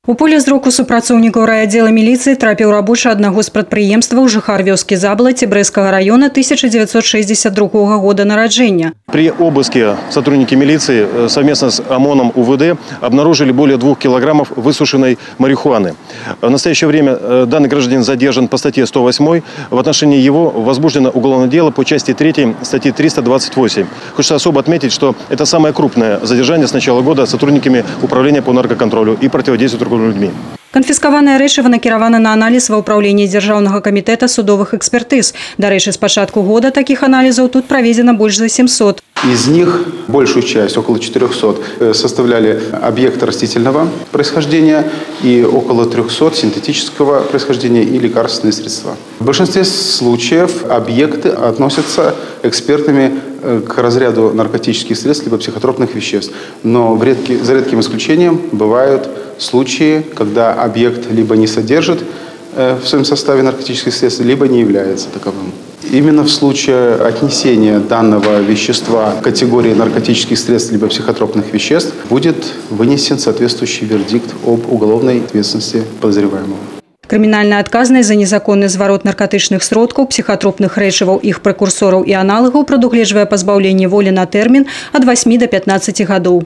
У поле зроку супрацоўнікаў райаддзела міліцыі трапіў рабочы аднаго з прадпрыемстваў, жыхар вёскі Заблаці Брэскага района 1962 года нараджэння. При обыске сотрудники милиции совместно с ОМОНом УВД обнаружили более 2 килограммов высушенной марихуаны. В настоящее время данный гражданин задержан по статье 108. В отношении его возбуждено уголовное дело по части 3 статьи 328. Хочется особо отметить, что это самое крупное задержание с начала года сотрудниками Управления по наркоконтролю и противодействию торговле людьми. Канфіскаванае рэчыва накіравана на аналіз ва ўпраўленні Дзяржаўнага камітэта судовых экспертыз. Дарэчы, з пачатку года таких анализов тут проведено больше за 700. Из них большую часть, около 400, составляли объекты растительного происхождения и около 300 синтетического происхождения и лекарственные средства. В большинстве случаев объекты относятся экспертами к разряду наркотических средств либо психотропных веществ. Но за редким исключением бывают случаи, когда объект либо не содержит в своем составе наркотических средств, либо не является таковым. Именно в случае отнесения данного вещества к категории наркотических средств либо психотропных веществ будет вынесен соответствующий вердикт об уголовной ответственности подозреваемого. Крымінальная адказнасць за незаконны зварот наркотычных сродкаў, псіхатропных рэчываў, іх прэкурсораў і аналагаў прадугледжвае пазбаўленне волі на тэрмін ад 8 до 15 гадоў.